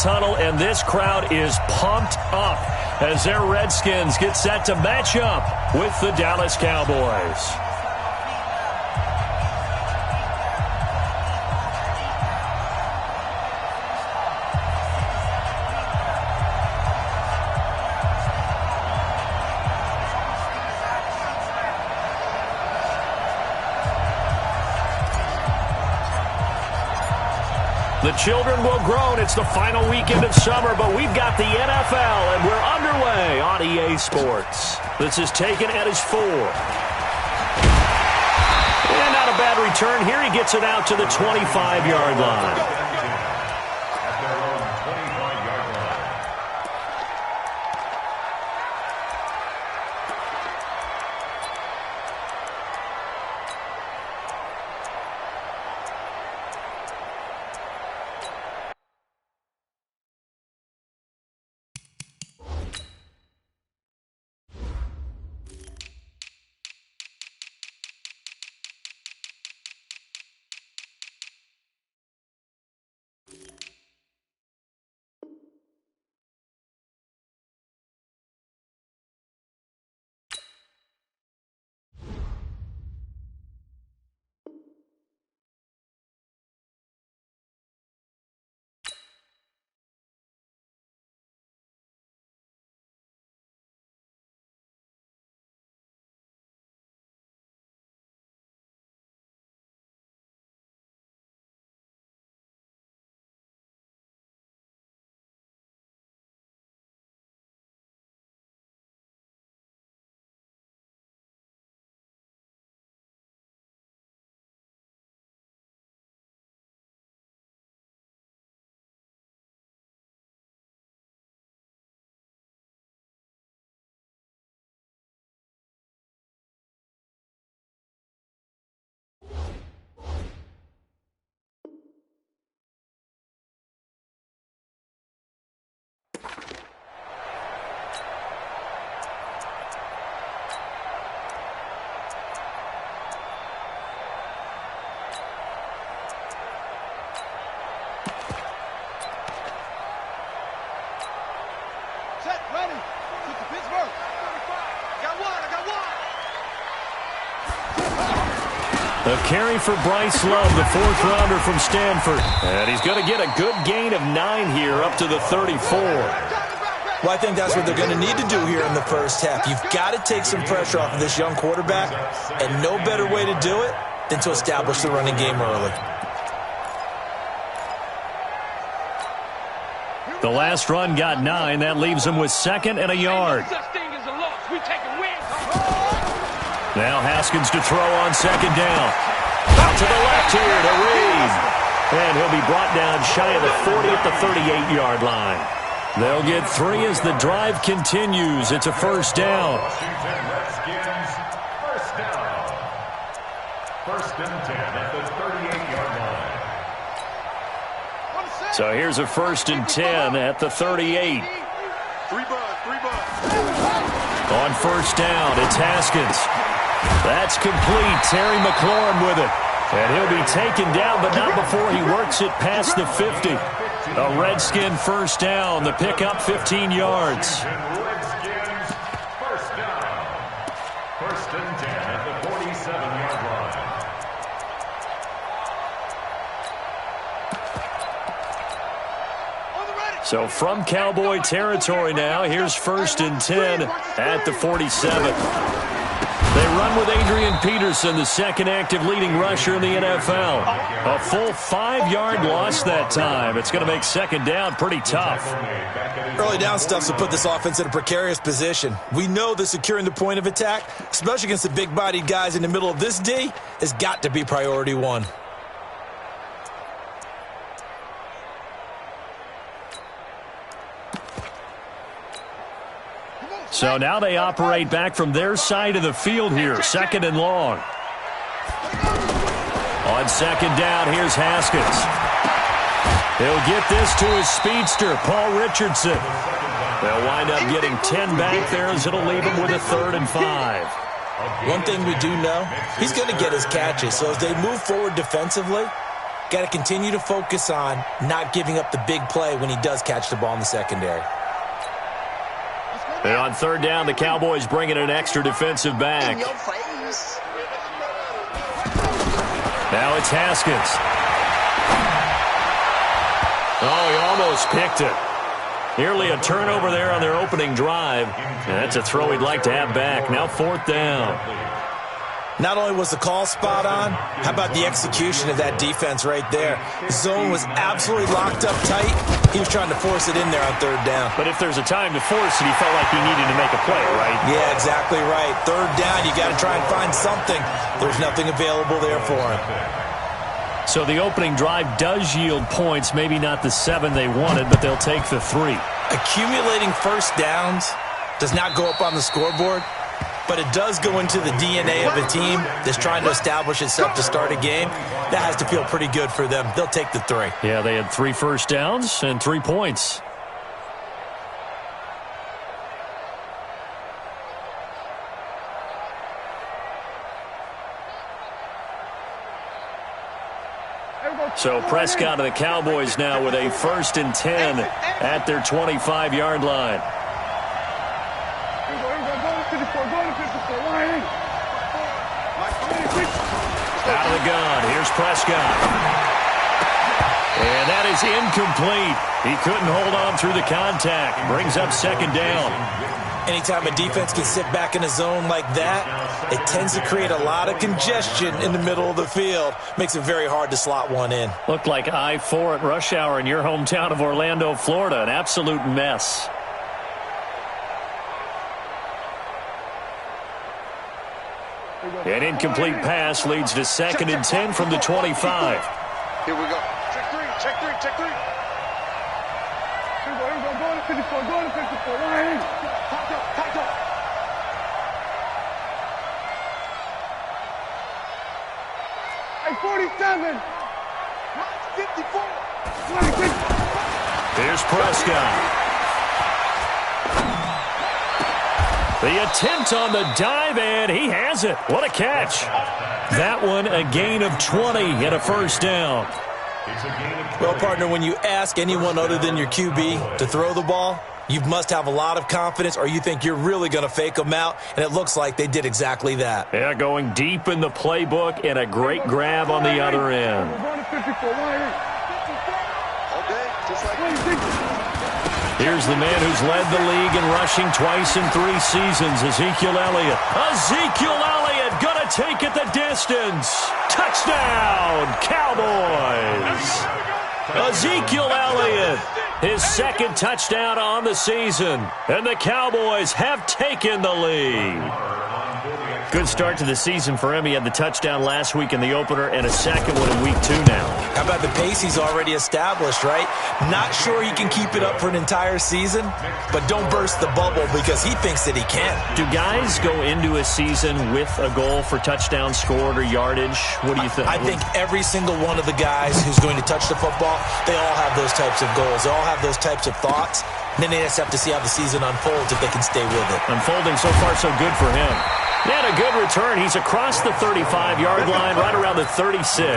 tunnel, and this crowd is pumped up as their Redskins get set to match up with the Dallas Cowboys. The children will groan. It's the final weekend of summer, but we've got the NFL, and we're underway on EA Sports. This is taken at his 4. And not a bad return here. He gets it out to the 25-yard line. A carry for Bryce Love, the 4th-rounder from Stanford. And he's going to get a good gain of 9 here, up to the 34. Well, I think that's what they're going to need to do here in the first half. You've got to take some pressure off of this young quarterback, and no better way to do it than to establish the running game early. The last run got 9. That leaves him with 2nd and a yard. Now Haskins to throw on 2nd down. Out to the left here to Reed. And he'll be brought down shy of the 40 at the 38-yard line. They'll get 3 as the drive continues. It's a 1st down. First and 10 at the 38-yard line. So here's a 1st and 10 at the 38. On 1st down, it's Haskins. That's complete. Terry McLaurin with it. And he'll be taken down, but not before he works it past the 50. A Redskin 1st down. The pickup 15 yards. Redskins first down. 1st and 10 at the 47-yard line. So from Cowboy territory now, here's 1st and 10 at the 47. They run with Adrian Peterson, the 2nd active leading rusher in the NFL. A full 5-yard loss that time. It's going to make 2nd down pretty tough. Early down stuff will put this offense in a precarious position. We know that securing the point of attack, especially against the big-bodied guys in the middle of this D, has got to be priority 1. So now they operate back from their side of the field here, 2nd and long. On 2nd down, here's Haskins. He'll get this to his speedster, Paul Richardson. They'll wind up getting 10 back there as it'll leave him with a 3rd and 5. One thing we do know, he's going to get his catches. So as they move forward defensively, Got to continue to focus on not giving up the big play when he does catch the ball in the secondary. And on third down, the Cowboys bring in an extra defensive back. Now it's Haskins. Oh, he almost picked it. Nearly a turnover there on their opening drive. And that's a throw he'd like to have back. Now fourth down. Not only was the call spot on, how about the execution of that defense right there? The zone was absolutely locked up tight. He was trying to force it in there on third down. But if there's a time to force it, he felt like he needed to make a play, right? Yeah, exactly right. Third down, you got to try and find something. There's nothing available there for him. So the opening drive does yield points, maybe not the 7 they wanted, but they'll take the 3. Accumulating first downs does not go up on the scoreboard, but it does go into the DNA of a team that's trying to establish itself to start a game. That has to feel pretty good for them. They'll take the 3. Yeah, they had 3 first downs and 3 points. So Prescott and the Cowboys now with a 1st and 10 at their 25-yard line. Out of the gun. Here's Prescott. And that is incomplete. He couldn't hold on through the contact. Brings up 2nd down. Anytime a defense can sit back in a zone like that, it tends to create a lot of congestion in the middle of the field. Makes it very hard to slot one in. Looked like I-4 at rush hour in your hometown of Orlando, Florida. An absolute mess. An incomplete pass leads to 2nd and 10 from the 25. Here we go. Check 3, check 3, check 3. Here we go, go to 54, go to 54. Right. Tight up. Hey, 47. 54. Here's Prescott. The attempt on the dive, and he has it. What a catch. That one, a gain of 20 and a 1st down. Well, partner, when you ask anyone other than your QB to throw the ball, you must have a lot of confidence, or you think you're really going to fake them out, and it looks like they did exactly that. Yeah, going deep in the playbook and a great grab on the other end. Here's the man who's led the league in rushing twice in 3 seasons, Ezekiel Elliott. Ezekiel Elliott going to take it the distance. Touchdown, Cowboys. Ezekiel Elliott, his 2nd touchdown on the season, and the Cowboys have taken the lead. Good start to the season for him. He had the touchdown last week in the opener and a 2nd one in week 2 now. How about the pace he's already established, right? Not sure he can keep it up for an entire season, but don't burst the bubble because he thinks that he can. Do guys go into a season with a goal for touchdown scored or yardage? What do you think? I think every single one of the guys who's going to touch the football, they all have those types of goals. They all have those types of thoughts. And then they just have to see how the season unfolds if they can stay with it. Unfolding so far so good for him. He had a good return. He's across the 35-yard line, right around the 36.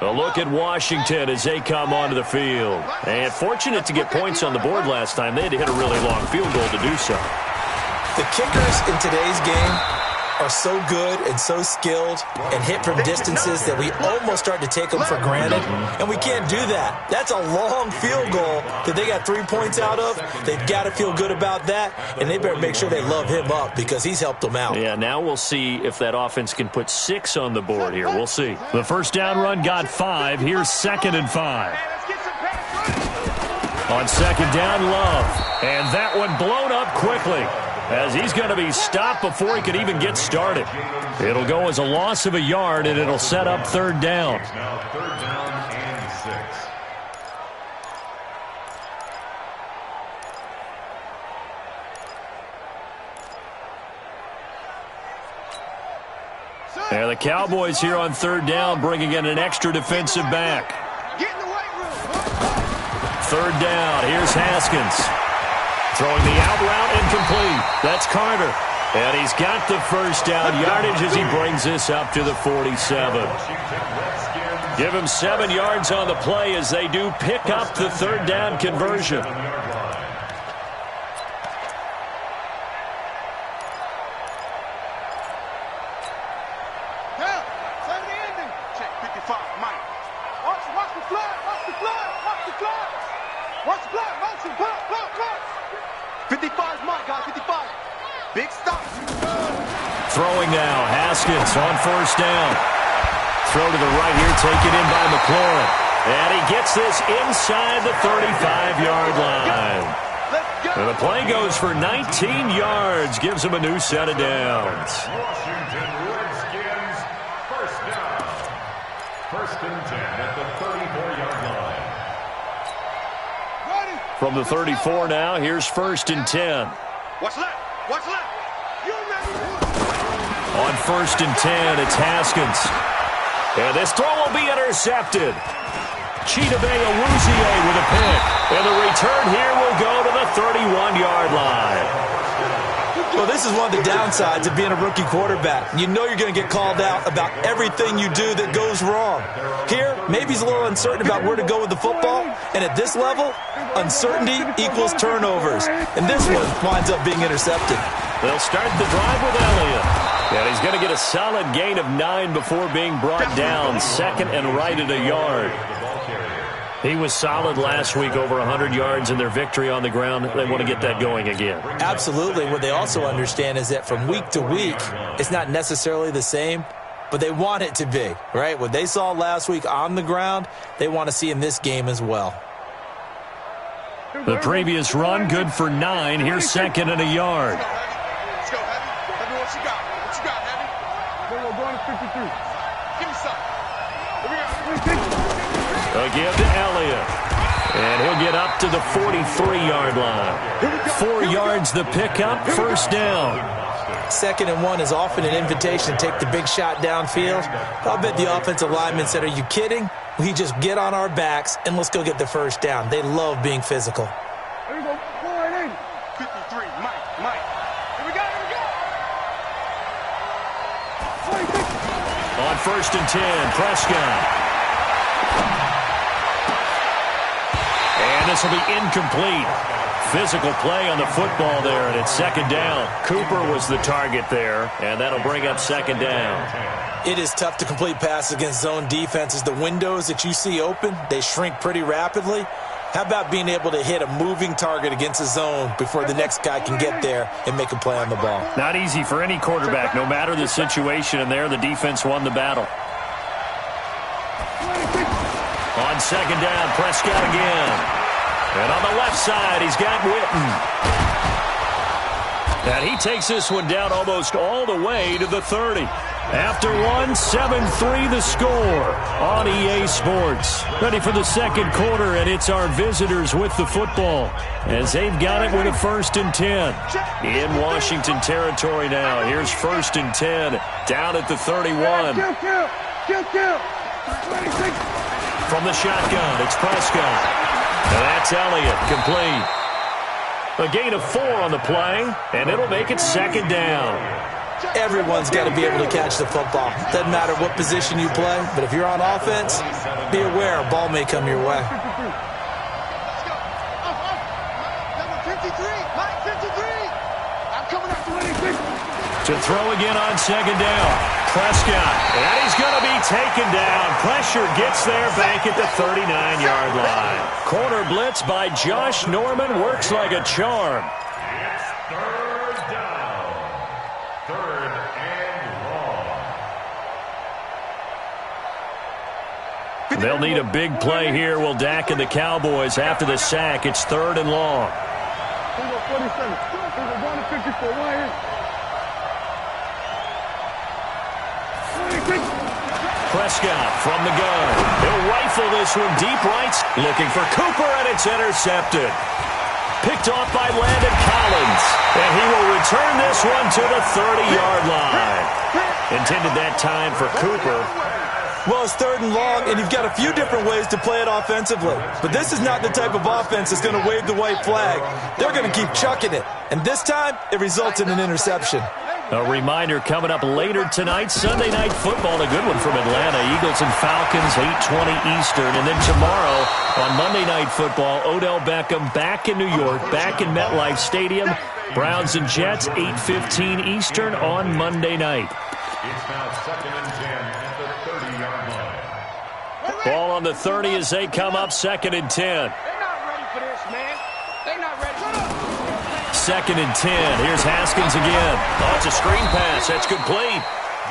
A look at Washington as they come onto the field. And fortunate to get points on the board last time. They had to hit a really long field goal to do so. The kickers in today's game are so good and so skilled and hit from distances that we almost start to take them for granted, and we can't do that. That's a long field goal that they got 3 points out of. They've got to feel good about that, and they better make sure they love him up because he's helped them out. Yeah, now we'll see if that offense can put 6 on the board here. We'll see. The 1st down run got 5. Here's 2nd and 5. On 2nd down, Love. And that one blown up quickly, as he's going to be stopped before he could even get started. It'll go as a loss of a yard, and it'll set up 3rd down. Now 3rd down and 6. And the Cowboys here on third down bringing in an extra defensive back. Third down. Here's Haskins. Throwing the out route incomplete. That's Carter. And he's got the first down yardage as he brings this up to the 47. Give him 7 yards on the play as they do pick up the third down conversion. Throwing now, Haskins on first down. Throw to the right here, taken in by McLaurin. And he gets this inside the 35-yard line. And the play goes for 19 yards, gives him a new set of downs. Washington Redskins, first down. First and 10 at the 34-yard line. From the 34 now, here's first and 10. What's left? What's left? On first and 10, it's Haskins. And this throw will be intercepted. Chidobe Awuzie with a pick. And the return here will go to the 31-yard line. Well, this is one of the downsides of being a rookie quarterback. You know you're going to get called out about everything you do that goes wrong. Here, maybe he's a little uncertain about where to go with the football. And at this level, uncertainty equals turnovers. And this one winds up being intercepted. They'll start the drive with Elliott. And he's going to get a solid gain of 9 before being brought down. Second and right at a yard. He was solid last week, over 100 yards in their victory on the ground. They want to get that going again. Absolutely. What they also understand is that from week to week, it's not necessarily the same, but they want it to be, right? What they saw last week on the ground, they want to see in this game as well. The previous run, good for 9. Here's second and a yard. Let's go, Heavy. Heavy, what you got? What you got, Heavy? We're going to 53. Give me something. A give to Elliott. And he'll get up to the 43-yard line. 4 yards the pickup, first down. Second and 1 is often an invitation to take the big shot downfield. I'll bet the offensive linemen said, are you kidding? We just get on our backs and let's go get the first down. They love being physical. Here we go. 53, Mike. Here we go. On first and 10, Prescott. And this will be incomplete. Physical play on the football there, and it's second down. Cooper was the target there, and that'll bring up second down. It is tough to complete passes against zone defenses. The windows that you see open, they shrink pretty rapidly. How about being able to hit a moving target against a zone before the next guy can get there and make a play on the ball? Not easy for any quarterback, no matter the situation, and there the defense won the battle. On second down, Prescott again. And on the left side, he's got Witten. And he takes this one down almost all the way to the 30. After one, 7-3 the score on EA Sports. Ready for the second quarter, and it's our visitors with the football as they've got it with a first and 10. In Washington territory now. Here's first and 10 down at the 31. Kill. From the shotgun, it's Prescott. And that's Elliott, complete. A gain of 4 on the play, and it'll make it second down. Everyone's got to be able to catch the football. Doesn't matter what position you play, but if you're on offense, be aware a ball may come your way. 53. I'm coming up to 26. To throw again on second down. Prescott, and he's going to be taken down. Pressure gets there back at the 39-yard line. Corner blitz by Josh Norman works like a charm. It's third down. Third and long. They'll need a big play here. Will Dak and the Cowboys after the sack. It's third and long. 47. We're going to 54. Right here. Prescott from the gun. He'll rifle this one deep right. Looking for Cooper, and it's intercepted. Picked off by Landon Collins. And he will return this one to the 30-yard line. Intended that time for Cooper. Well, it's 3rd and long, and you've got a few different ways to play it offensively. But this is not the type of offense that's going to wave the white flag. They're going to keep chucking it. And this time, it results in an interception. A reminder coming up later tonight, Sunday Night Football, a good one from Atlanta. Eagles and Falcons, 8:20 Eastern. And then tomorrow on Monday Night Football, Odell Beckham back in New York, back in MetLife Stadium. Browns and Jets, 8:15 Eastern on Monday night. It's now 2nd and 10 at the 30-yard line. Ball on the 30 as they come up, 2nd and 10. They're not ready for this, man. They're not ready. 2nd and 10. Here's Haskins again. Oh, it's a screen pass. That's complete.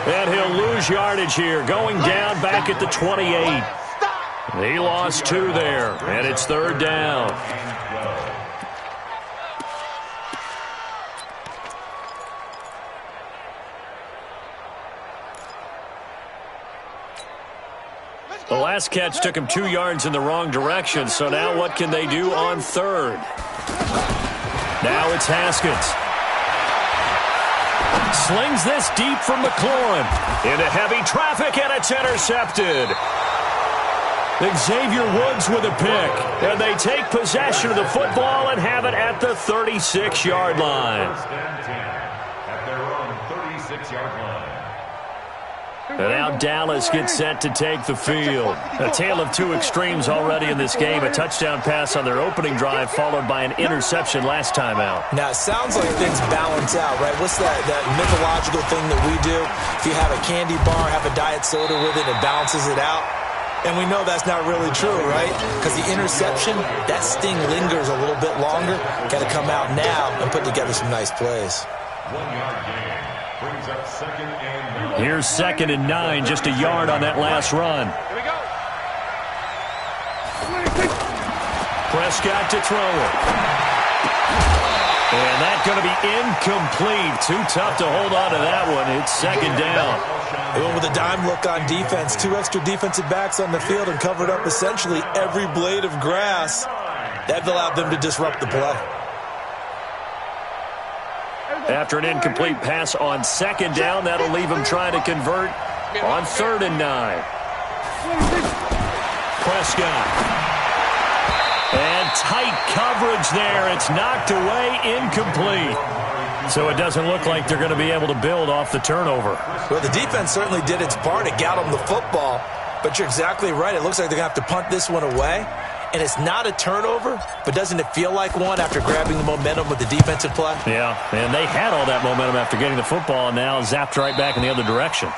And he'll lose yardage here. Going down back at the 28. He lost 2 there. And it's 3rd down. The last catch took him 2 yards in the wrong direction. So now what can they do on 3rd? Now it's Haskins. Slings this deep from McLaurin. Into heavy traffic, and it's intercepted. Xavier Woods with a pick. And they take possession of the football and have it at the 36-yard line. 1st and 10 at their own 36-yard line. And now Dallas gets set to take the field. A tale of 2 extremes already in this game. A touchdown pass on their opening drive followed by an interception last time out. Now, it sounds like things balance out, right? What's that mythological thing that we do? If you have a candy bar, have a diet soda with it, it balances it out. And we know that's not really true, right? Because the interception, that sting lingers a little bit longer. Got to come out now and put together some nice plays. 1-yard gain brings up 2nd and 9. Here's 2nd and 9, just a yard on that last run. Here we go. Prescott to throw it. And that's going to be incomplete. Too tough to hold on to that one. It's 2nd down. They went with a dime look on defense. 2 extra defensive backs on the field and covered up essentially every blade of grass. That allowed them to disrupt the play. After an incomplete pass on 2nd down, that'll leave him trying to convert on 3rd and 9. Prescott. And tight coverage there. It's knocked away, incomplete. So it doesn't look like they're going to be able to build off the turnover. Well, the defense certainly did its part. It got them the football. But you're exactly right. It looks like they're going to have to punt this one away. And it's not a turnover, but doesn't it feel like one after grabbing the momentum with the defensive play? Yeah, and they had all that momentum after getting the football and now zapped right back in the other direction.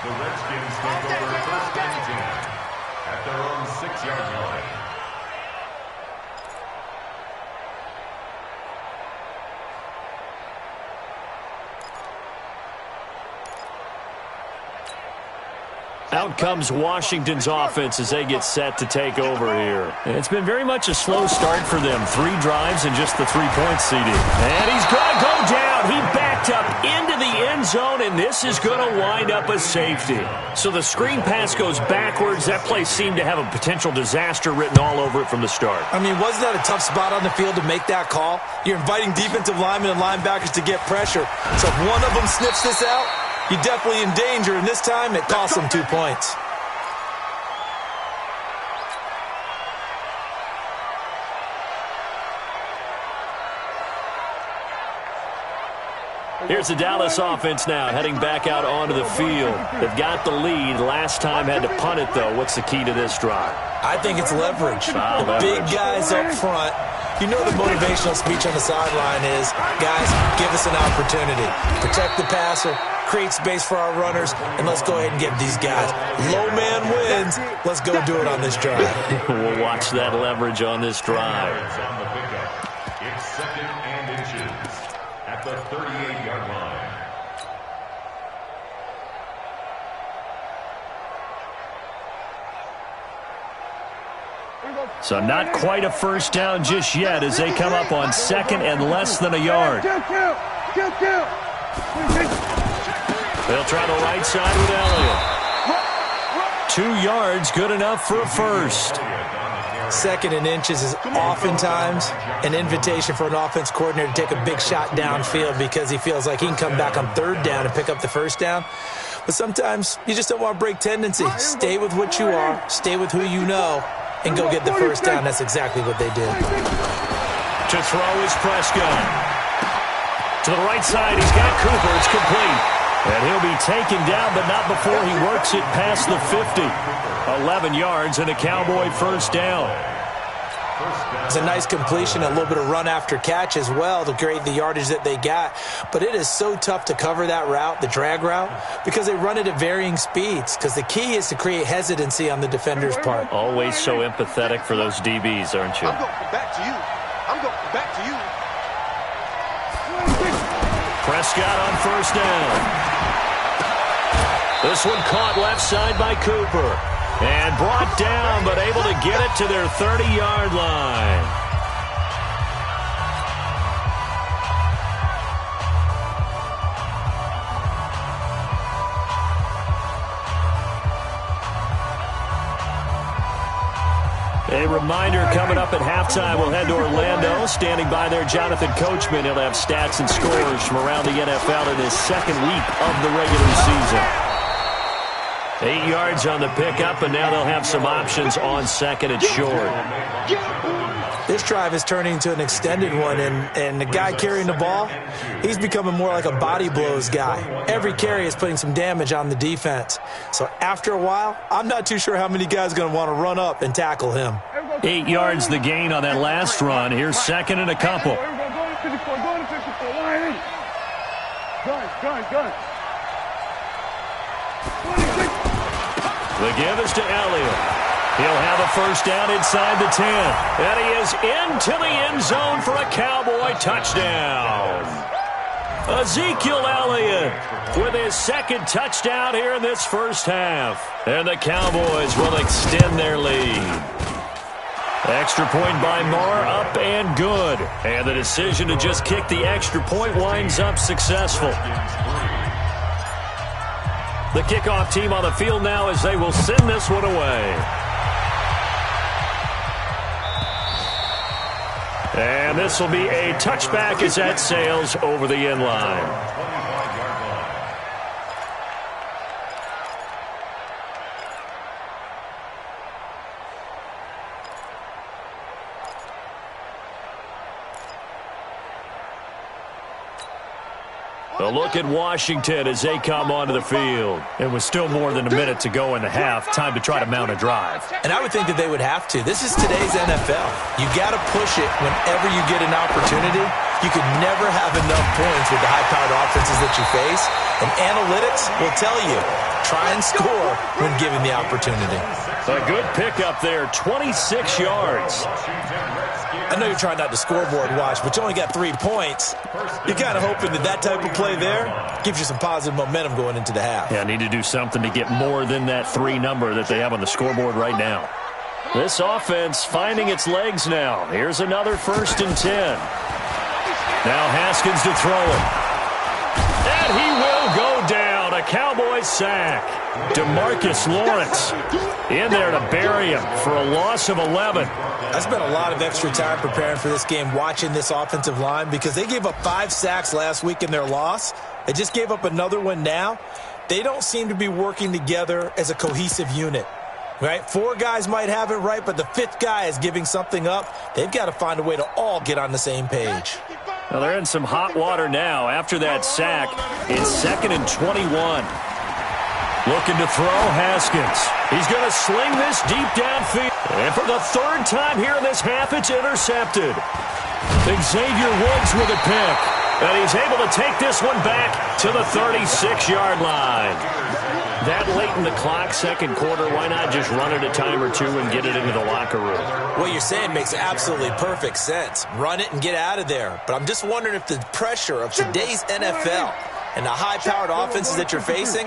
The Redskins take over 1st and 10 at their own 6-yard line. Out comes Washington's offense as they get set to take over here. It's been very much a slow start for them. 3 drives and just the 3-point CD. And he's going to go down. He backed up into the end zone, and this is going to wind up a safety. So the screen pass goes backwards. That play seemed to have a potential disaster written all over it from the start. I mean, wasn't that a tough spot on the field to make that call? You're inviting defensive linemen and linebackers to get pressure. So if one of them sniffs this out, you're definitely in danger, and this time it cost them 2 points. Here's the Dallas offense now, heading back out onto the field. They've got the lead. Last time had to punt it, though. What's the key to this drive? I think it's leverage. The big guys up front. You know the motivational speech on the sideline is, guys, give us an opportunity. Protect the passer, create space for our runners, and let's go ahead and get these guys. Low man wins. Let's go do it on this drive. We'll watch that leverage on this drive. On the pickup. It's 2nd and inches at the 38-yard line. So not quite a first down just yet as they come up on 2nd and less than a yard. They'll try the right side with Elliott. 2 yards, good enough for a first. Second and inches is oftentimes an invitation for an offense coordinator to take a big shot downfield because he feels like he can come back on third down and pick up the first down. But sometimes you just don't want to break tendency. Stay with what you are, stay with who you know, and go get the first down. That's exactly what they did. To throw is Prescott. To the right side, he's got Cooper. It's complete. And he'll be taken down, but not before he works it past the 50. 11 yards and a Cowboy first down. It's a nice completion, a little bit of run after catch as well to create the yardage that they got. But it is so tough to cover that route, the drag route, because they run it at varying speeds. Because the key is to create hesitancy on the defender's part. Always so empathetic for those DBs, aren't you? I'm going back to you. I'm going back to you. Prescott on first down. This one caught left side by Cooper. And brought down, but able to get it to their 30-yard line. A reminder coming up at halftime, we'll head to Orlando. Standing by there, Jonathan Coachman. He'll have stats and scores from around the NFL in his second week of the regular season. 8 yards on the pickup, and now they'll have some options on second and short. This drive is turning into an extended one, and the guy carrying the ball, he's becoming more like a body blows guy. Every carry is putting some damage on the defense. So after a while, I'm not too sure how many guys are going to want to run up and tackle him. 8 yards the gain on that last run. Here's second and a couple. The give is to Elliott. He'll have a first down inside the 10. And he is into the end zone for a Cowboy touchdown. Ezekiel Elliott with his second touchdown here in this first half. And the Cowboys will extend their lead. Extra point by Marr, up and good. And the decision to just kick the extra point winds up successful. The kickoff team on the field now as they will send this one away. And this will be a touchback as that sails over the end line. A look at Washington as they come onto the field. It was still more than a minute to go in the half. Time to try to mount a drive. And I would think that they would have to. This is today's NFL. You got to push it whenever you get an opportunity. You could never have enough points with the high-powered offenses that you face. And analytics will tell you, try and score when given the opportunity. A good pickup there, 26 yards. I know you're trying not to scoreboard watch, but you only got 3 points. You're kind of hoping that that type of play there gives you some positive momentum going into the half. Yeah, need to do something to get more than that 3 number that they have on the scoreboard right now. This offense finding its legs now. Here's another first and 10. Now Haskins to throw it. And he will go down. A Cowboys sack. DeMarcus Lawrence in there to bury him for a loss of 11. I spent a lot of extra time preparing for this game watching this offensive line because they gave up 5 sacks last week in their loss. They just gave up another one now. They don't seem to be working together as a cohesive unit. Right? 4 guys might have it right, but the 5th guy is giving something up. They've got to find a way to all get on the same page. Well, they're in some hot water now. After that sack, it's 2nd and 21. Looking to throw Haskins. He's going to sling this deep downfield. And for the 3rd time here in this half, it's intercepted. Xavier Woods with a pick. And he's able to take this one back to the 36-yard line. That late in the clock, second quarter, why not just run it a time or 2 and get it into the locker room? What you're saying makes absolutely perfect sense. Run it and get out of there. But I'm just wondering if the pressure of today's NFL and the high-powered offenses that you're facing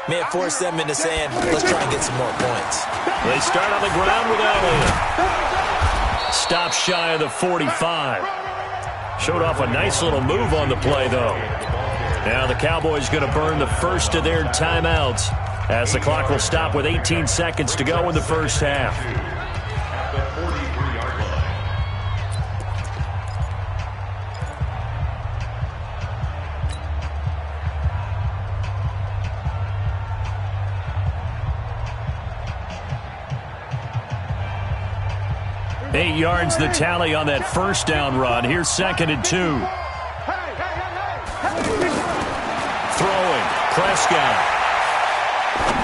may have forced them into saying, let's try and get some more points. They start on the ground with Elliott. Stop shy of the 45. Showed off a nice little move on the play, though. Now the Cowboys going to burn the first of their timeouts as the clock will stop with 18 seconds to go in the first half. the 43-yard line. Eight yards the tally on that first down run. Here's 2nd and 2. Throwing. Prescott.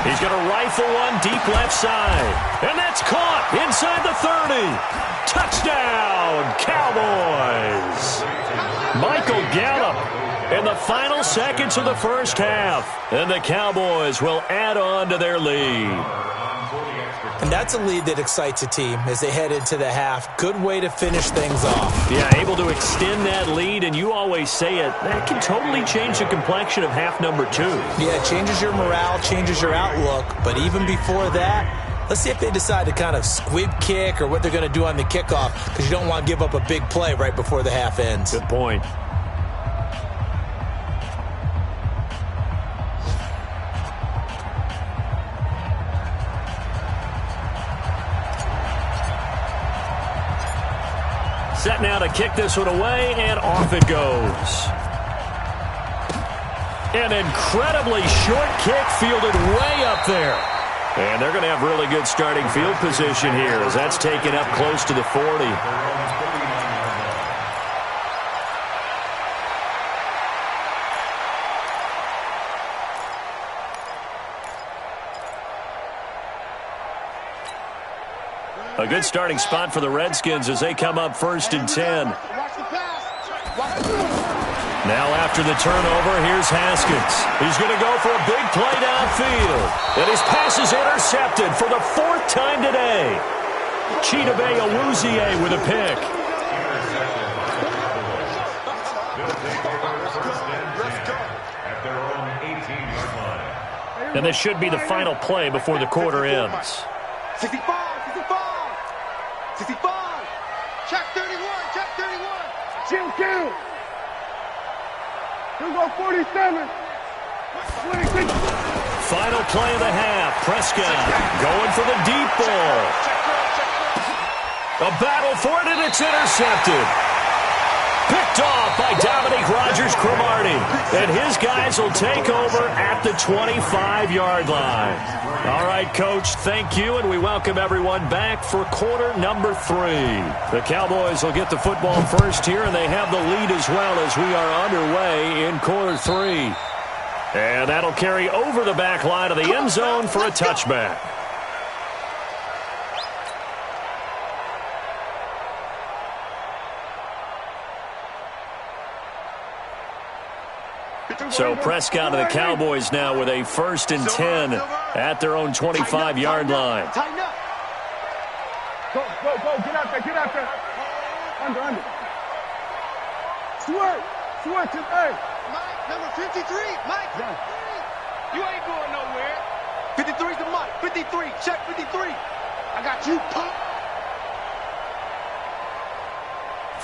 He's going to rifle one deep left side. And that's caught inside the 30. Touchdown, Cowboys. Michael Gallup in the final seconds of the first half. And the Cowboys will add on to their lead. And that's a lead that excites a team as they head into the half. Good way to finish things off. Yeah, able to extend that lead, and you always say it, that can totally change the complexion of half number 2. Yeah, it changes your morale, changes your outlook. But even before that, let's see if they decide to kind of squib kick or what they're going to do on the kickoff, because you don't want to give up a big play right before the half ends. Good point. Set now to kick this one away, and off it goes. An incredibly short kick fielded way up there. And they're going to have really good starting field position here as that's taken up close to the 40. A good starting spot for the Redskins as they come up 1st and 10. Now after the turnover, here's Haskins. He's going to go for a big play downfield. And his pass is intercepted for the 4th time today. Chidobe Awuzie with a pick. And this should be the final play before the quarter ends. 65. 65. Check 31. Check 31. Jim Kill. He'll go 47. 26. Final play of the half. Prescott going for the deep ball. A battle for it, and it's intercepted. Picked off by Dominique Rodgers-Cromartie. And his guys will take over at the 25-yard line. All right, Coach, thank you, and we welcome everyone back for quarter number 3. The Cowboys will get the football first here, and they have the lead as well as we are underway in quarter 3. And that'll carry over the back line of the end zone for a touchback. So Prescott and the Cowboys now with a 1st and 10 at their own 25-yard line. Tighten up. Go. Get out there. Under. Switch it, hey. Mike, number 53. Mike, 53. You ain't going nowhere. 53's the Mike. 53. Check 53. I got you, punk.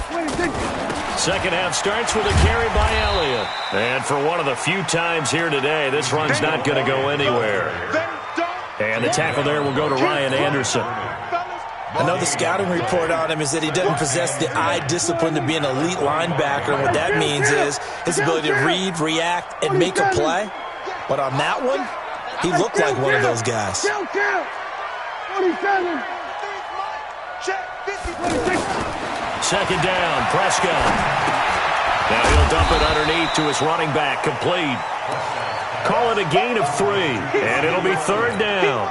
26. Second half starts with a carry by Elliott. And for one of the few times here today, this run's not going to go anywhere. And the tackle there will go to Ryan Anderson. I know the scouting report on him is that he doesn't possess the eye discipline to be an elite linebacker. And what that means is his ability to read, react, and make a play. But on that one, he looked like one of those guys. 27. Check 56. Second down, Prescott. Now he'll dump it underneath to his running back, complete. Call it a gain of 3, and it'll be 3rd down.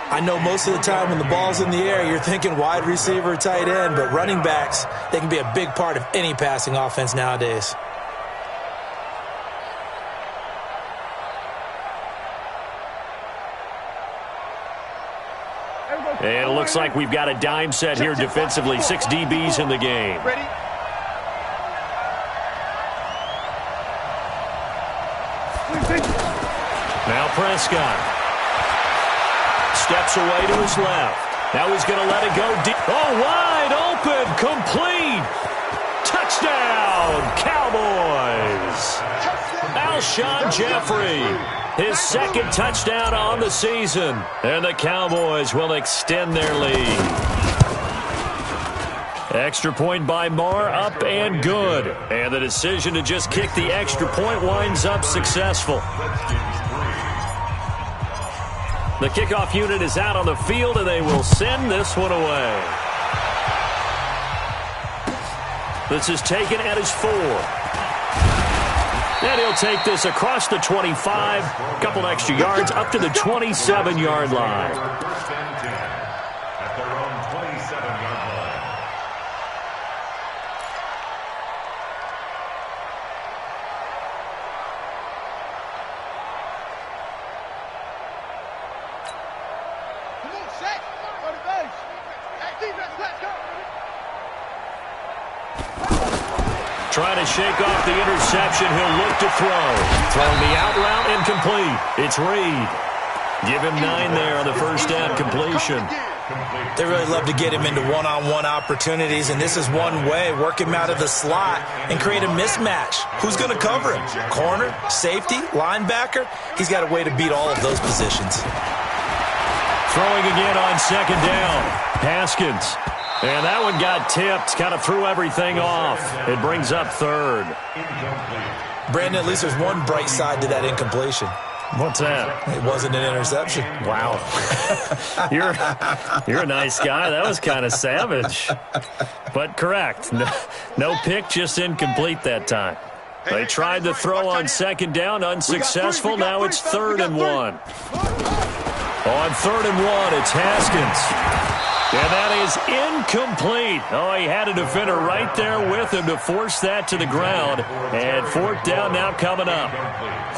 I know most of the time when the ball's in the air, you're thinking wide receiver, tight end, but running backs, they can be a big part of any passing offense nowadays. And it looks like we've got a dime set here defensively. 6 DBs in the game. Ready? Now Prescott. Steps away to his left. Now he's going to let it go deep. Oh, wide open. Complete. Touchdown, Cowboys. Alshon Jeffrey. His 2nd touchdown on the season. And the Cowboys will extend their lead. Extra point by Marr, up and good. And the decision to just kick the extra point winds up successful. The kickoff unit is out on the field, and they will send this one away. This is taken at his 4. And he'll take this across the 25, a couple extra yards up to the 27-yard line. First and 10 at their own 27-yard line. Come on, set. Go to base. Hey, defense, let's go. Trying to shake off the interception. He'll look to throw. Throwing the out route incomplete. It's Reed. Give him 9 there on the first down completion. They really love to get him into one-on-one opportunities, and this is one way. Work him out of the slot and create a mismatch. Who's going to cover him? Corner, safety, linebacker? He's got a way to beat all of those positions. Throwing again on second down. Haskins. And that one got tipped. Kind of threw everything off. It brings up third. Brandon, at least there's one bright side to that incompletion. What's that? It wasn't an interception. Wow. You're a nice guy. That was kind of savage. But correct. No pick, just incomplete that time. They tried to throw on second down, unsuccessful. Now it's 3rd and 1. On 3rd and 1, it's Haskins. And that is incomplete. Oh, he had a defender right there with him to force that to the ground. And 4th down now coming up.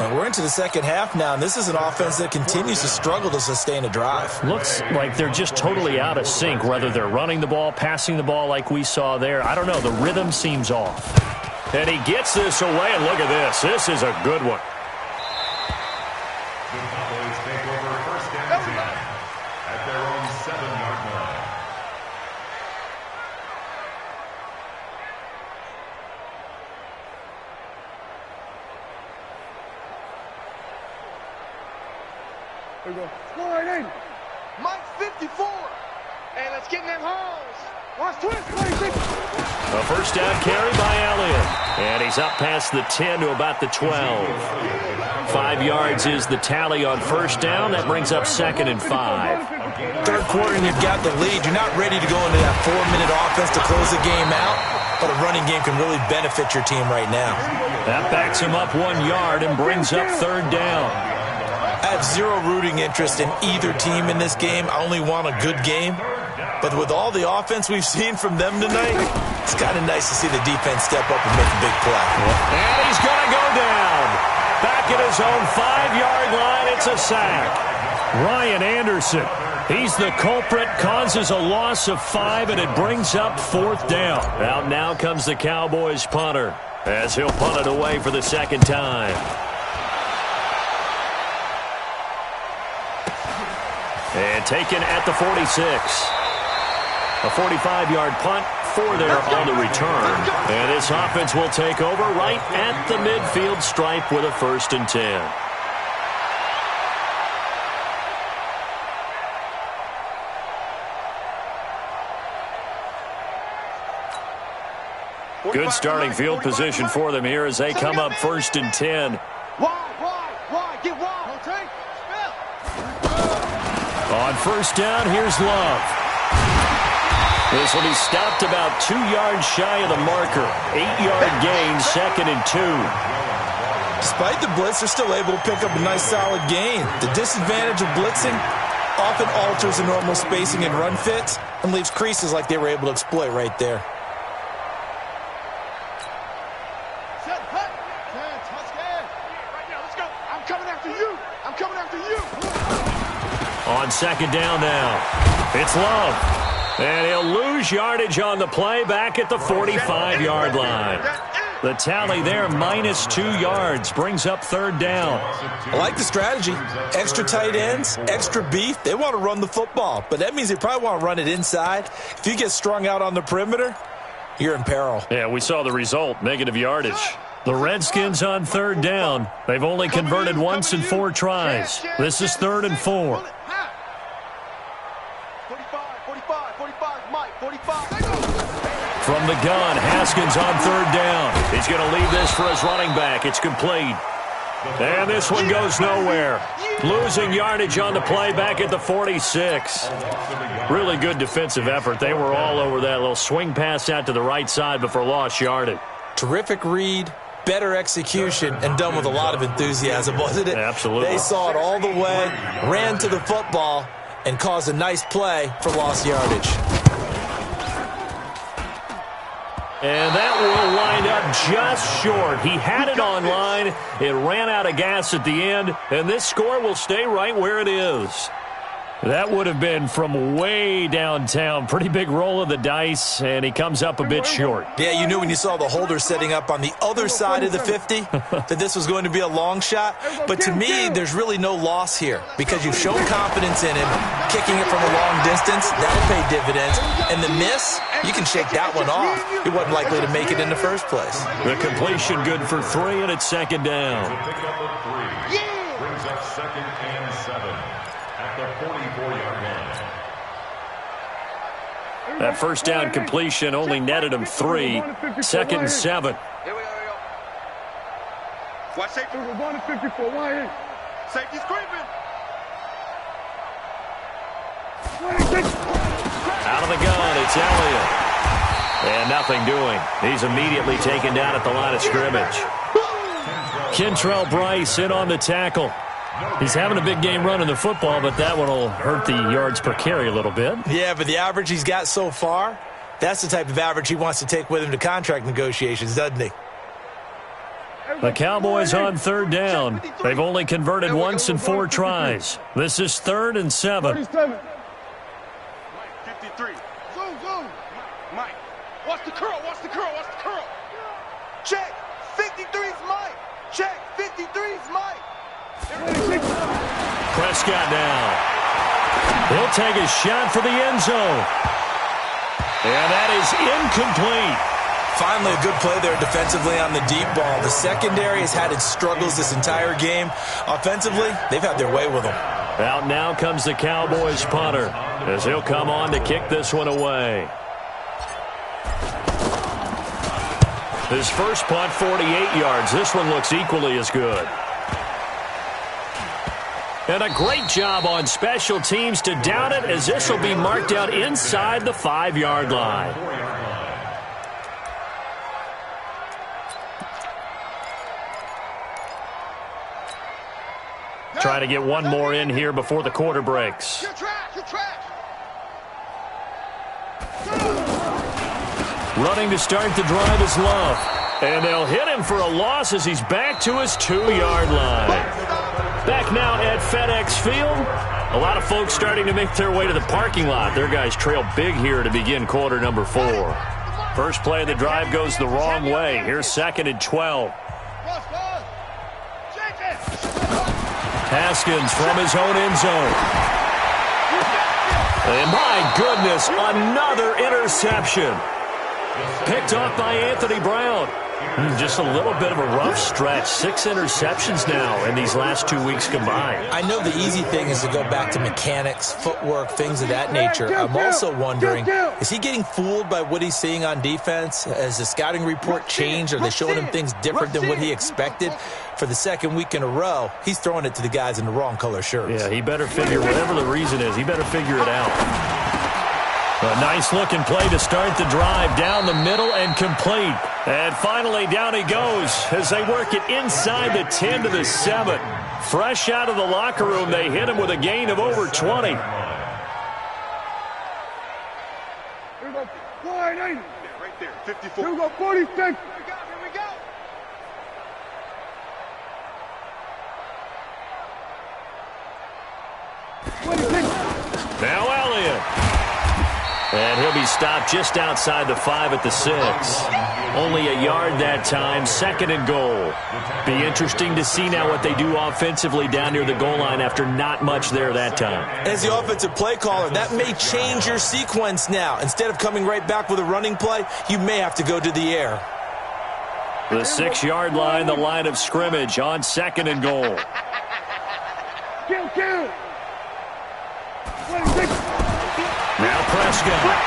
And we're into the second half now, and this is an offense that continues to struggle to sustain a drive. Looks like they're just totally out of sync, whether they're running the ball, passing the ball like we saw there. I don't know. The rhythm seems off. And he gets this away, and look at this. This is a good one. The Cowboys take over first and 10 at their own 7-yard line. Here we go. Score it in. Mike 54. Hey, let's get in them holes. Watch twist. A first down carry by Elliott. And he's up past the 10 to about the 12. 5 yards is the tally on first down. That brings up 2nd and 5. Third quarter, and you've got the lead. You're not ready to go into that 4-minute offense to close the game out, but a running game can really benefit your team right now. That backs him up 1 yard and brings up 3rd down. I have zero rooting interest in either team in this game. I only want a good game. But with all the offense we've seen from them tonight, it's kind of nice to see the defense step up and make a big play. And he's going to go down. Back at his own 5-yard line, it's a sack. Ryan Anderson, he's the culprit, causes a loss of 5, and it brings up 4th down. Out now comes the Cowboys punter, as he'll punt it away for the 2nd time. And taken at the 46. A 45-yard punt, 4 there on the return. And this offense will take over right at the midfield stripe with a 1st and 10. Good starting field position for them here as they come up 1st and 10. Why? Get wide. On first down, here's Love. This will be stopped about 2 yards shy of the marker. 8-yard gain, 2nd and 2. Despite the blitz, they're still able to pick up a nice solid gain. The disadvantage of blitzing often alters the normal spacing and run fits and leaves creases like they were able to exploit right there. On second down now, it's Love. And he'll lose yardage on the play back at the 45-yard line. The tally there, minus 2 yards, brings up 3rd down. I like the strategy. Extra tight ends, extra beef. They want to run the football, but that means they probably want to run it inside. If you get strung out on the perimeter, you're in peril. Yeah, we saw the result, negative yardage. The Redskins on 3rd down. They've only converted once in 4 tries. This is 3rd and 4. 45, Mike, 45. From the gun, Haskins on third down. He's going to leave this for his running back. It's complete. And this one goes nowhere. Losing yardage on the play back at the 46. Really good defensive effort. They were all over that little swing pass out to the right side before lost yardage. Terrific read, better execution, and done with a lot of enthusiasm, wasn't it? Absolutely. They saw it all the way, ran to the football, and caused a nice play for lost yardage. And that will wind up just short. He had it on line. It ran out of gas at the end, and this score will stay right where it is. That would have been from way downtown. Pretty big roll of the dice, and he comes up a bit short. Yeah, you knew when you saw the holder setting up on the other side of the 50 that this was going to be a long shot. But to me, there's really no loss here because you've shown confidence in him. Kicking it from a long distance, that'll pay dividends. And the miss, you can shake that one off. He wasn't likely to make it in the first place. The completion good for 3, and it's second down. Brings up 2nd and 7 at the 44-yard line. That first down completion only netted him 3. 2nd and 7. Here we go. Watch safety. 154. Why? Safety's creeping. Out of the gun, it's Elliott. And nothing doing. He's immediately taken down at the line of scrimmage. Kentrell Bryce in on the tackle. He's having a big game running the football, but that one will hurt the yards per carry a little bit. Yeah, but the average he's got so far, that's the type of average he wants to take with him to contract negotiations, doesn't he? The Cowboys on third down. They've only converted once in 4 tries. This is 3rd and 7. 53. Zoom. Mike. Watch the curl. Check. 53's Mike. Check. 53's Mike. Prescott now. He'll take a shot for the end zone. And that is incomplete. Finally, a good play there defensively on the deep ball. The secondary has had its struggles this entire game. Offensively, they've had their way with them. Out now comes the Cowboys punter as he'll come on to kick this one away. His first punt, 48 yards. This one looks equally as good. And a great job on special teams to down it, as this will be marked out inside the 5-yard line. Try to get one more in here before the quarter breaks. You're trash. Running to start the drive is Love. And they'll hit him for a loss as he's back to his 2-yard line. Back now at FedEx Field. A lot of folks starting to make their way to the parking lot. Their guys trail big here to begin quarter number 4. First play of the drive goes the wrong way. Here's 2nd and 12. Haskins from his own end zone. And my goodness, another interception. Picked off by Anthony Brown. Just a little bit of a rough stretch. 6 interceptions now in these last 2 weeks combined. I know the easy thing is to go back to mechanics, footwork, things of that nature. I'm also wondering, is he getting fooled by what he's seeing on defense? Has the scouting report changed? Are they showing him things different than what he expected? For the second week in a row, he's throwing it to the guys in the wrong color shirts. Yeah, he better figure, whatever the reason is, he better figure it out. A nice-looking play to start the drive down the middle and complete. And finally, down he goes as they work it inside the 10 to the 7. Fresh out of the locker room, they hit him with a gain of over 20. Here we go. Wide 80. Right there, 54. Here we go, 46. Here we go. Now Elliott. And he'll be stopped just outside the 5 at the 6. Only a yard that time, 2nd and goal. Be interesting to see now what they do offensively down near the goal line after not much there that time. As the offensive play caller, that may change your sequence now. Instead of coming right back with a running play, you may have to go to the air. The 6-yard line, the line of scrimmage on 2nd and goal. Kill. Now Prescott.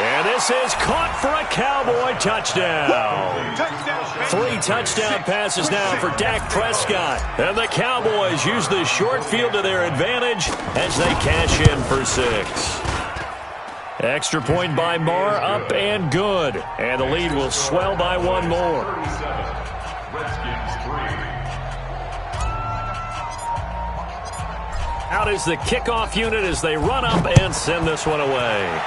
And this is caught for a Cowboy touchdown. 3 touchdown passes now for Dak Prescott. And the Cowboys use the short field to their advantage as they cash in for 6. Extra point by Marr, up and good. And the lead will swell by 1 more. Out is the kickoff unit as they run up and send this one away.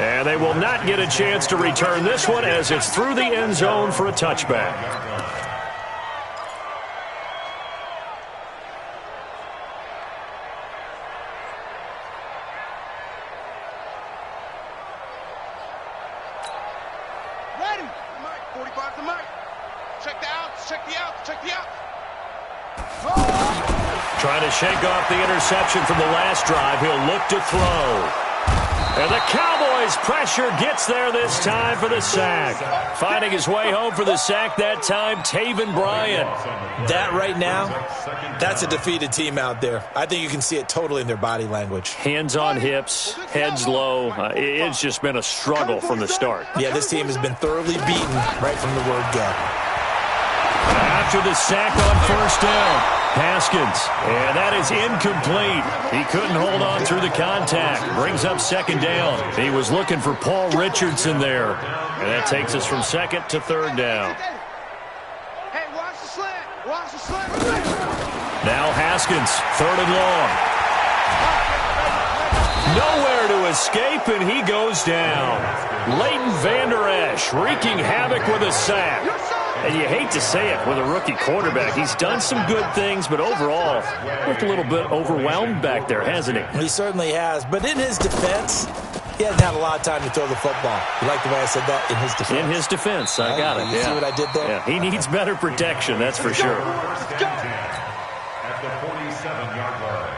And they will not get a chance to return this one as it's through the end zone for a touchback. Ready. Mike, 45 to Mike. Check the outs, check the outs, check the outs. Trying to shake off the interception from the last drive. He'll look to throw. And the Cowboys' pressure gets there this time for the sack. Finding his way home for the sack that time, Taven Bryan. That right now, that's a defeated team out there. I think you can see it totally in their body language. Hands on hips, heads low. It's just been a struggle from the start. Yeah, this team has been thoroughly beaten right from the word go. After the sack on first down, Haskins, and that is incomplete. He couldn't hold on through the contact. Brings up second down. He was looking for Paul Richardson there. And that takes us from second to third down. Hey, watch the slant. Watch the slant. Now Haskins, third and long. Nowhere to escape, and he goes down. Leighton Vander Esch wreaking havoc with a sack. And you hate to say it with a rookie quarterback. He's done some good things, but overall, looked a little bit overwhelmed back there, hasn't he? He certainly has. But in his defense, he hasn't had a lot of time to throw the football. You like the way I said that? In his defense. In his defense, I got it. You see what I did there? Yeah, he needs better protection, that's for sure. At the 47-yard line.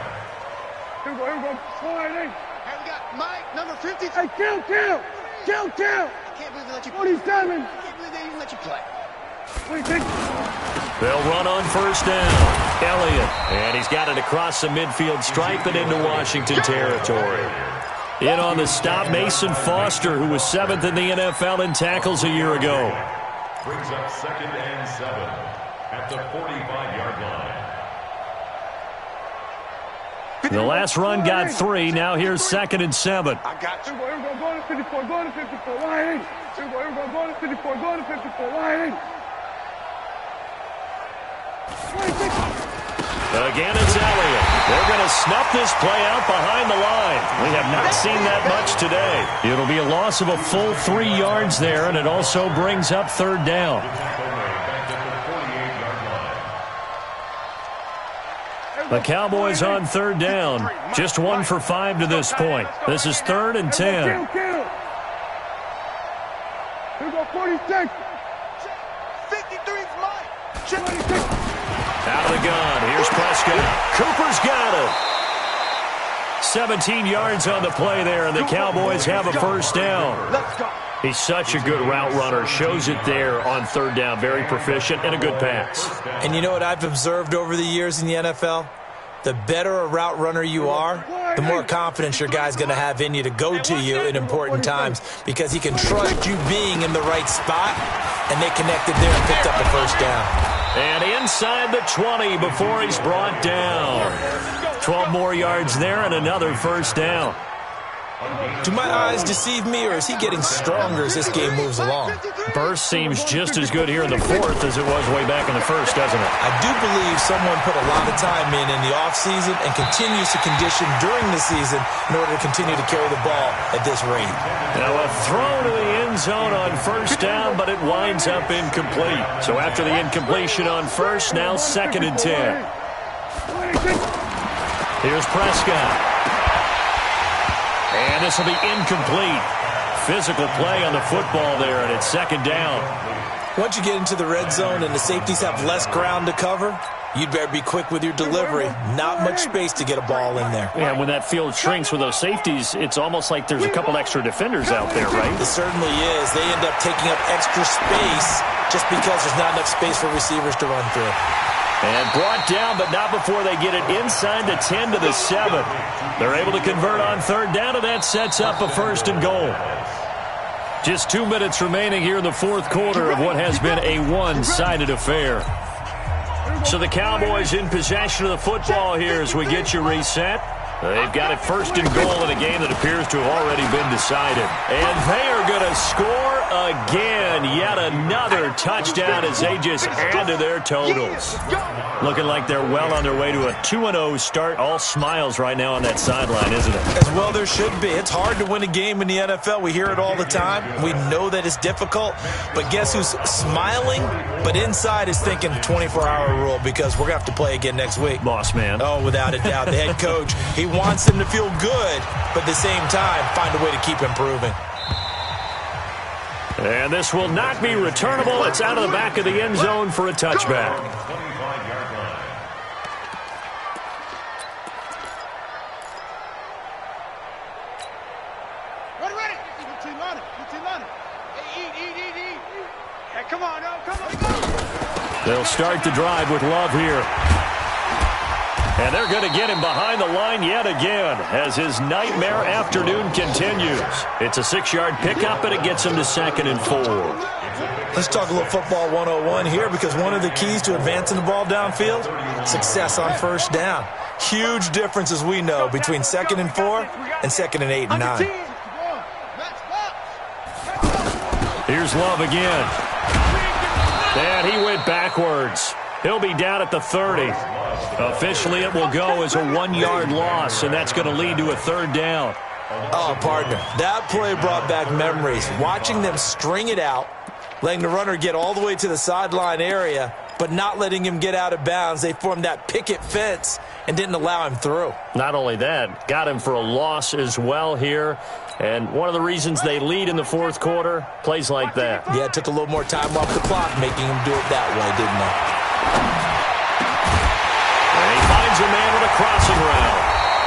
Here we go. Slide in. Hey, we got Mike, number 50. Hey, kill. I can't believe they let you play. 47. I can't believe they even let you play. They'll run on first down. Elliott, and he's got it across the midfield stripe and into Washington territory. In on the stop, Mason Foster, who was 7th in the NFL in tackles a year ago. Brings up 2nd and 7 at the 45-yard line. The last run got 3. Now here's 2nd and 7. I got you. Go to 54, go to 54, line in. Go to 54, go to 54, line in. Again, it's Elliott. They're going to snuff this play out behind the line. We have not seen that much today. It'll be a loss of a full 3 yards there, and it also brings up third down. The Cowboys on third down. Just 1 for 5 to this point. This is 3rd and 10. Here we go, 46. 53's Mike. Check 26. Out of the gun. Here's Prescott. Cooper's got it. 17 yards on the play there, and the Cowboys have a first down. Let's go. He's such a good route runner. Shows it there on third down. Very proficient and a good pass. And you know what I've observed over the years in the NFL? The better a route runner you are, the more confidence your guy's going to have in you to go to you in important times because he can trust you being in the right spot, and they connected there and picked up a first down. And inside the 20 before he's brought down. 12 more yards there and another first down. Do my eyes deceive me, or is he getting stronger as this game moves along? Burst seems just as good here in the 4th as it was way back in the 1st, doesn't it? I do believe someone put a lot of time in the offseason and continues to condition during the season in order to continue to carry the ball at this rate. Now a throw to the end zone on first down, but it winds up incomplete. So after the incompletion on first, now 2nd and 10. Here's Prescott. And this will be incomplete. Physical play on the football there, and it's 2nd down. Once you get into the red zone and the safeties have less ground to cover, you'd better be quick with your delivery. Not much space to get a ball in there. Yeah, when that field shrinks with those safeties, it's almost like there's a couple extra defenders out there, right? It certainly is. They end up taking up extra space just because there's not enough space for receivers to run through. And brought down, but not before they get it inside the 10 to the 7. They're able to convert on third down, and that sets up a 1st and goal. Just 2 minutes remaining here in the fourth quarter of what has been a one-sided affair. So the Cowboys in possession of the football here as we get you reset. They've got it 1st and goal in a game that appears to have already been decided. And they are going to score again. Yet another touchdown as they just add to their totals. Looking like they're well on their way to a 2-0 start. All smiles right now on that sideline, isn't it? As well there should be. It's hard to win a game in the NFL. We hear it all the time. We know that it's difficult. But guess who's smiling? But inside is thinking 24-hour rule because we're going to have to play again next week. Boss man. Oh, without a doubt. The head coach, he wants them to feel good, but at the same time, find a way to keep improving. And this will not be returnable. It's out of the back of the end zone for a touchback. 25-yard line. Ready. Eat. Hey, come on, come on. They'll start the drive with Love here. And they're going to get him behind the line yet again as his nightmare afternoon continues. It's a 6-yard pickup, and it gets him to 2nd and 4. Let's talk a little football 101 here because one of the keys to advancing the ball downfield, success on 1st down. Huge difference, as we know, between 2nd and 4 and 2nd and 8 and 9. Here's Love again. And he went backwards. He'll be down at the 30. Officially, it will go as a 1-yard loss, and that's going to lead to a 3rd down. Oh, partner, that play brought back memories. Watching them string it out, letting the runner get all the way to the sideline area, but not letting him get out of bounds. They formed that picket fence and didn't allow him through. Not only that, got him for a loss as well here. And one of the reasons they lead in the fourth quarter, plays like that. Yeah, it took a little more time off the clock, making him do it that way, didn't it? And he finds a man with a crossing route.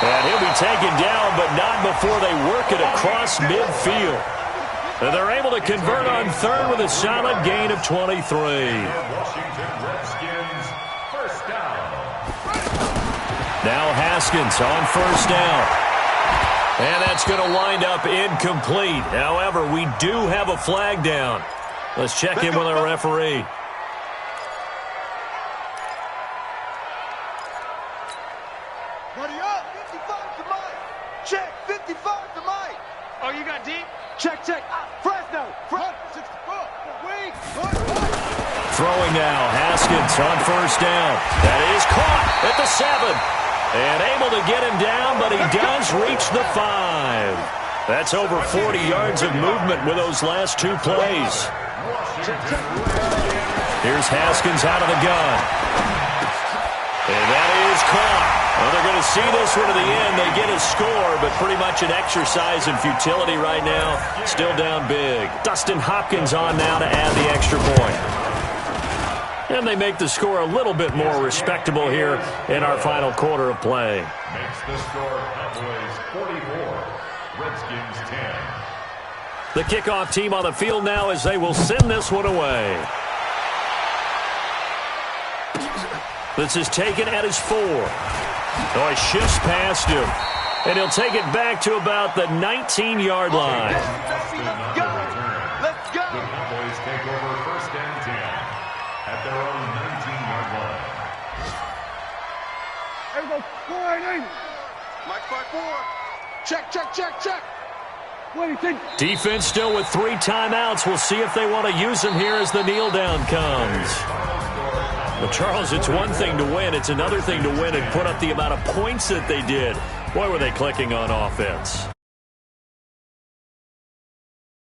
And he'll be taken down, but not before they work it across midfield. And they're able to convert on third with a solid gain of 23. Washington Redskins, 1st down. Now Haskins on 1st down. And that's going to wind up incomplete. However, we do have a flag down. Let's check in with our referee. Buddy up. 55 to Mike. Check. 55 to Mike. Oh, you got deep? Check. Fresno. 64. Wing. Throwing now. Haskins on 1st down. That is caught at the 7. And able to get him down, but he does reach the 5. That's over 40 yards of movement with those last 2 plays. Here's Haskins out of the gun. And that is caught. Well, they're going to see this one to the end. They get a score, but pretty much an exercise in futility right now. Still down big. Dustin Hopkins on now to add the extra point. And they make the score a little bit more respectable here in our final quarter of play. Makes the score Cowboys 44, Redskins 10. The kickoff team on the field now as they will send this one away. This is taken at his 4. Oh, he shifts past him. And he'll take it back to about the 19-yard line. Let's go. The Cowboys take over 1st and 10 at their own 19-yard line. There we go. 4-8. Mike 5-4. Check. What do you think? Defense still with 3 timeouts. We'll see if they want to use them here as the kneel down comes. But Charles, it's one thing to win. It's another thing to win and put up the amount of points that they did. Boy, were they clicking on offense.